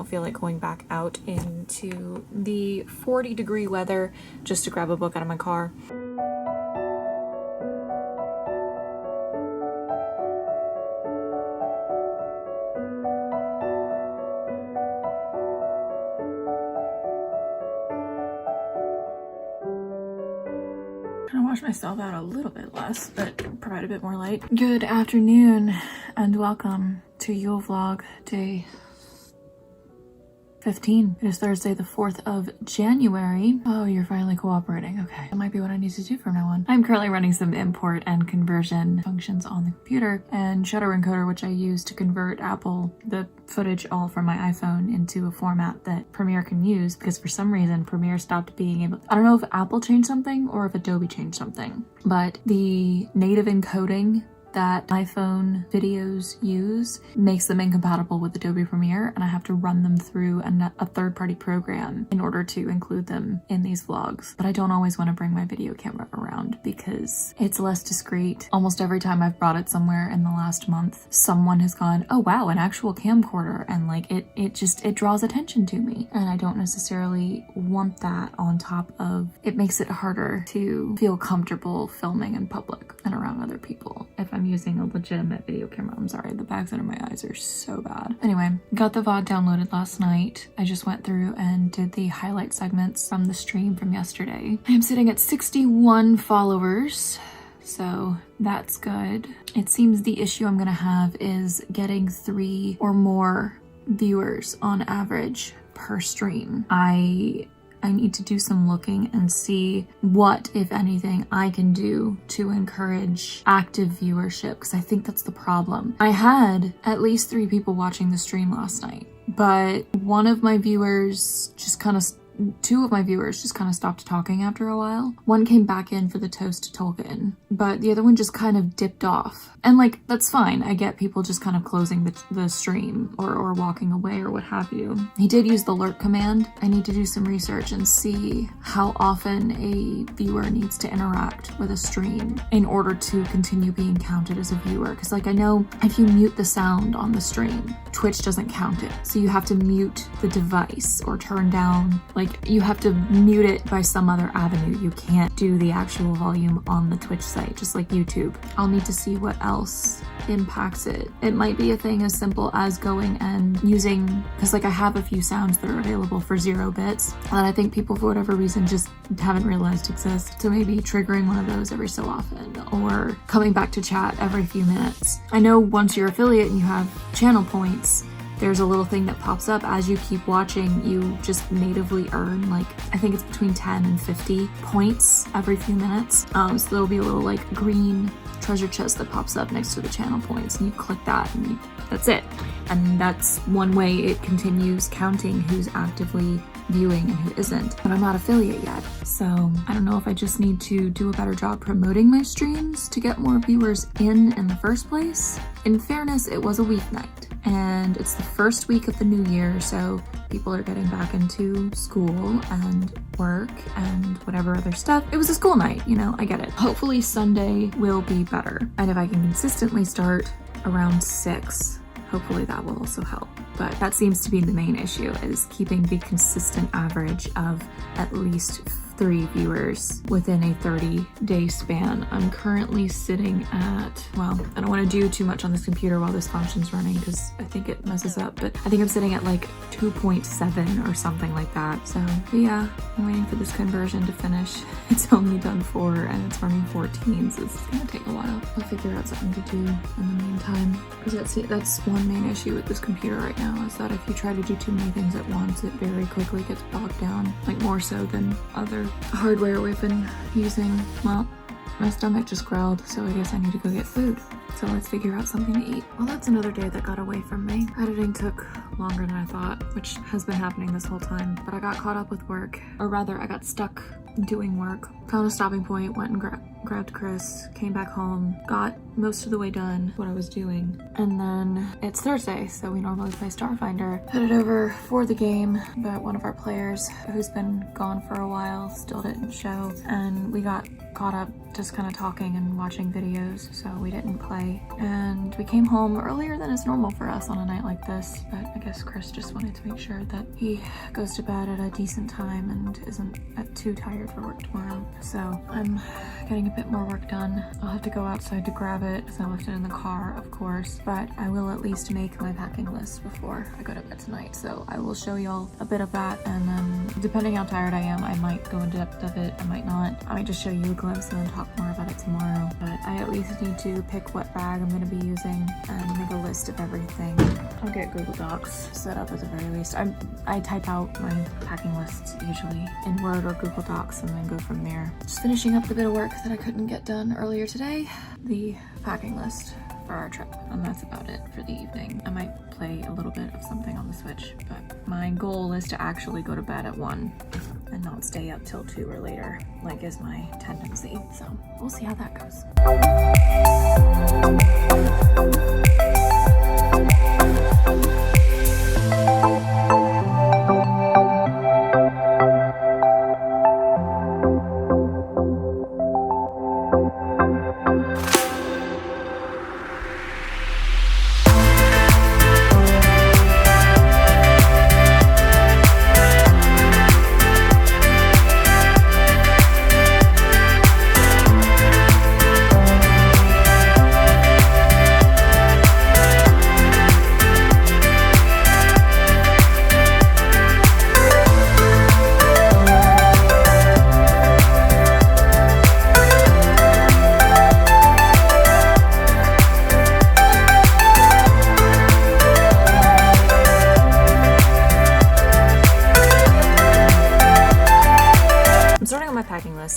don't feel like going back out into the 40-degree weather just to grab a book out of my car. Gonna wash myself out a little bit less, but provide a bit more light. Good afternoon and welcome to YuleVlog day 15. It is Thursday, the 4th of January. Oh, you're finally cooperating. Okay. That might be what I need to do from now on. I'm currently running some import and conversion functions on the computer and shadow encoder, which I use to convert the footage all from my iPhone into a format that Premiere can use, because for some reason Premiere stopped being able, I don't know if Apple changed something or if Adobe changed something, but the native encoding that iPhone videos use makes them incompatible with Adobe Premiere, and I have to run them through a third-party program in order to include them in these vlogs. But I don't always want to bring my video camera around because it's less discreet. Almost every time I've brought it somewhere in the last month, someone has gone, oh wow, an actual camcorder, and like it draws attention to me, and I don't necessarily want that on top of, it makes it harder to feel comfortable filming in public and around other people if I'm using a legitimate video camera. I'm sorry, the bags under my eyes are so bad. Anyway, got the VOD downloaded last night. I just went through and did the highlight segments from the stream from yesterday. I am sitting at 61 followers, so that's good. It seems the issue I'm gonna have is getting 3 or more viewers on average per stream. I need to do some looking and see what, if anything, I can do to encourage active viewership, because I think that's the problem. I had at least 3 people watching the stream last night, but two of my viewers just kind of stopped talking after a while. One came back in for the toast token, but the other one just kind of dipped off. And like, that's fine. I get people just kind of closing the stream or walking away or what have you. He did use the lurk command. I need to do some research and see how often a viewer needs to interact with a stream in order to continue being counted as a viewer. Because like, I know if you mute the sound on the stream, Twitch doesn't count it. So you have to mute the device or turn down, like you have to mute it by some other avenue. You can't do the actual volume on the Twitch site, just like YouTube. I'll need to see what else impacts it. It might be a thing as simple as going and using, because like I have a few sounds that are available for 0 bits that I think people for whatever reason just haven't realized exist. So maybe triggering one of those every so often, or coming back to chat every few minutes. I know once you're affiliate and you have channel points, there's a little thing that pops up as you keep watching. You just natively earn, like, I think it's between 10 and 50 points every few minutes. So there'll be a little like green treasure chest that pops up next to the channel points, and you click that and that's it. And that's one way it continues counting who's actively viewing and who isn't. But I'm not affiliate yet, so I don't know if I just need to do a better job promoting my streams to get more viewers in the first place. In fairness, it was a weeknight, and it's the first week of the new year, so people are getting back into school and work and whatever other stuff. It was a school night, you know, I get it. Hopefully Sunday will be better, and if I can consistently start around 6, hopefully that will also help. But that seems to be the main issue, is keeping the consistent average of at least 3 viewers within a 30-day span. I'm currently sitting at, well, I don't want to do too much on this computer while this function's running because I think it messes up, but I think I'm sitting at like 2.7 or something like that. So yeah, I'm waiting for this conversion to finish. It's only done 4 and it's running 14, so it's gonna take a while. I'll figure out something to do in the meantime, because that's one main issue with this computer right now, is that if you try to do too many things at once, it very quickly gets bogged down, like more so than other hardware we've been using. Well, my stomach just growled, so I guess I need to go get food. So let's figure out something to eat. Well, that's another day that got away from me. Editing took longer than I thought, which has been happening this whole time, but I got caught up with work, or rather I got stuck doing work. Found a stopping point, went and grabbed Chris, came back home, got most of the way done what I was doing. And then it's Thursday, so we normally play Starfinder. Headed over for the game, but one of our players who's been gone for a while still didn't show, and we got caught up just kind of talking and watching videos, so we didn't play. And we came home earlier than is normal for us on a night like this, but I guess Chris just wanted to make sure that he goes to bed at a decent time and isn't too tired for work tomorrow. So I'm getting a bit more work done. I'll have to go outside to grab it because I left it in the car, of course, but I will at least make my packing list before I go to bed tonight. So I will show y'all a bit of that, and then depending how tired I am, I might go into depth of it, I might not. I might just show you a glimpse and then talk more about it tomorrow. But I at least need to pick what bag I'm going to be using and make a list of everything. I'll get Google Docs set up at the very least. I type out my packing lists usually in Word or Google Docs and then go from there. Just finishing up the bit of work that I couldn't get done earlier today, the packing list for our trip, and that's about it for the evening. I might play a little bit of something on the Switch, but my goal is to actually go to bed at 1 and not stay up till 2 or later, like is my tendency. So we'll see how that goes.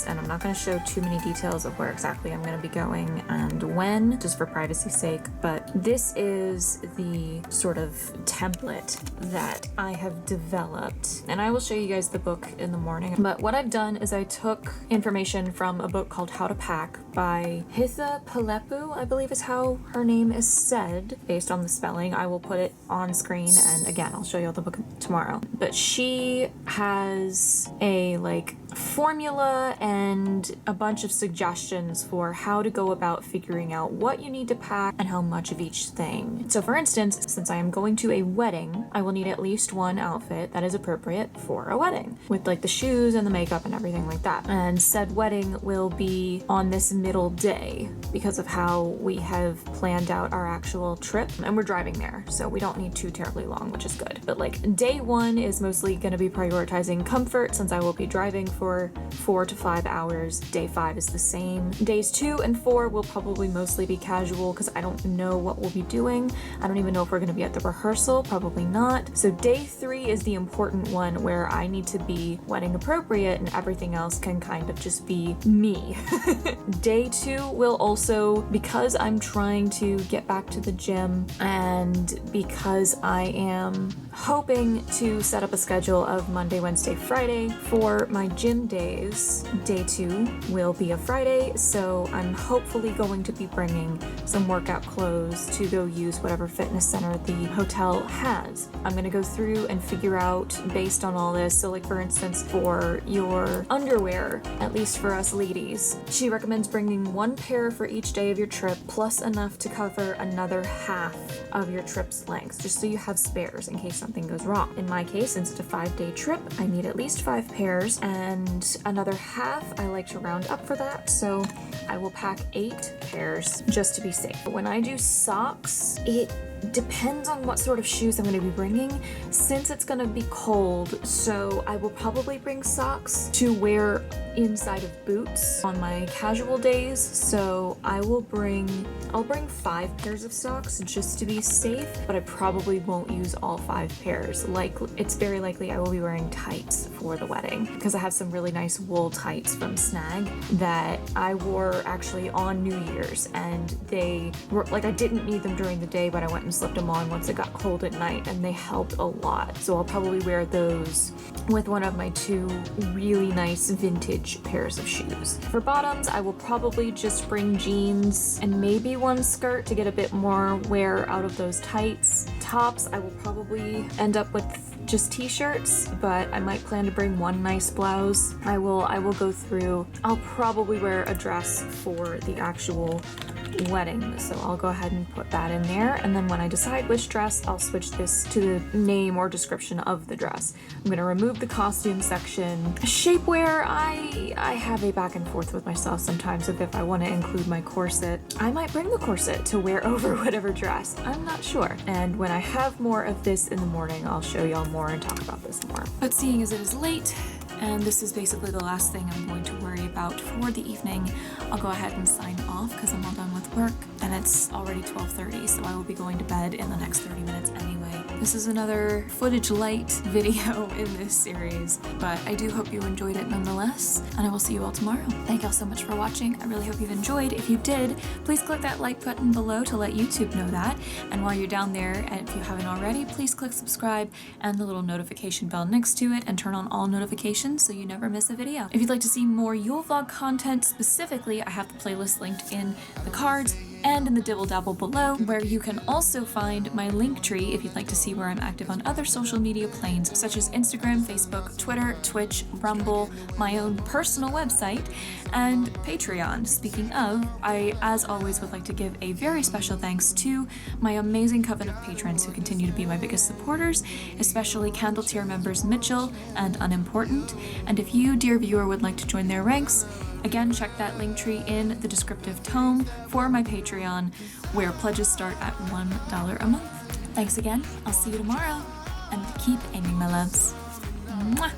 And I'm not going to show too many details of where exactly I'm going to be going and when, just for privacy's sake, but this is the sort of template that I have developed, and I will show you guys the book in the morning. But what I've done is I took information from a book called How to Pack by Hitha Palepu, I believe is how her name is said, based on the spelling. I will put it on screen, and again, I'll show you all the book tomorrow. But she has a formula and a bunch of suggestions for how to go about figuring out what you need to pack and how much of each thing. So for instance, since I am going to a wedding, I will need at least one outfit that is appropriate for a wedding, with the shoes and the makeup and everything like that. And said wedding will be on this middle day because of how we have planned out our actual trip, and we're driving there, so we don't need too terribly long, which is good. But day 1 is mostly going to be prioritizing comfort, since I will be driving for 4 to 5 hours. Day 5 is the same. Days 2 and 4 will probably mostly be casual because I don't know what we'll be doing. I don't even know if we're going to be at the rehearsal, probably not. So day 3 is the important one where I need to be wedding appropriate and everything else can kind of just be me. Day 2 will also, because I'm trying to get back to the gym and because I am hoping to set up a schedule of Monday, Wednesday, Friday for my gym days, day 2 will be a Friday, so I'm hopefully going to be bringing some workout clothes to go use whatever fitness center the hotel has. I'm going to go through and figure out based on all this. So for instance, for your underwear, at least for us ladies, she recommends bringing 1 pair for each day of your trip, plus enough to cover another half of your trip's length, just so you have spares in case something goes wrong. In my case, since it's a 5-day trip, I need at least 5 pairs, and another half I like to round up for that, so I will pack 8 pairs just to be safe. But when I do socks, it depends on what sort of shoes I'm going to be bringing, since it's going to be cold, so I will probably bring socks to wear inside of boots on my casual days. So I'll bring 5 pairs of socks just to be safe, but I probably won't use all 5 pairs. It's very likely I will be wearing tights for the wedding, because I have some really nice wool tights from Snag that I wore actually on New Year's, and they were I didn't need them during the day, but I went and slipped them on once it got cold at night, and they helped a lot. So I'll probably wear those with one of my 2 really nice vintage pairs of shoes. For bottoms, I will probably just bring jeans and maybe one skirt to get a bit more wear out of those tights. Tops, I will probably end up with just t-shirts, but I might plan to bring one nice blouse. I will go through. I'll probably wear a dress for the actual wedding, so I'll go ahead and put that in there, and then when I decide which dress, I'll switch this to the name or description of the dress. I'm gonna remove the costume section. Shapewear, I have a back and forth with myself sometimes of if I want to include my corset. I might bring the corset to wear over whatever dress. I'm not sure. And when I have more of this in the morning, I'll show y'all more and talk about this more. But seeing as it is late, and this is basically the last thing I'm going to worry about for the evening, I'll go ahead and sign off because I'm all done with work, and it's already 12:30, so I will be going to bed in the next 30 minutes anyway. This is another footage light video in this series, but I do hope you enjoyed it nonetheless, and I will see you all tomorrow. Thank y'all so much for watching. I really hope you've enjoyed. If you did, please click that like button below to let YouTube know that, and while you're down there, and if you haven't already, please click subscribe and the little notification bell next to it, and turn on all notifications so you never miss a video. If you'd like to see more YuleVlog content specifically, I have the playlist linked in the cards and in the dibble dabble below, where you can also find my link tree if you'd like to see where I'm active on other social media planes such as Instagram, Facebook, Twitter, Twitch, Rumble, my own personal website, and Patreon. Speaking of, I, as always, would like to give a very special thanks to my amazing coven of patrons who continue to be my biggest supporters, especially Candle tier members Mitchell and Unimportant. And if you, dear viewer, would like to join their ranks, again, check that link tree in the descriptive tome for my Patreon, where pledges start at $1 a month. Thanks again. I'll see you tomorrow, and keep aiming, my loves. Mwah!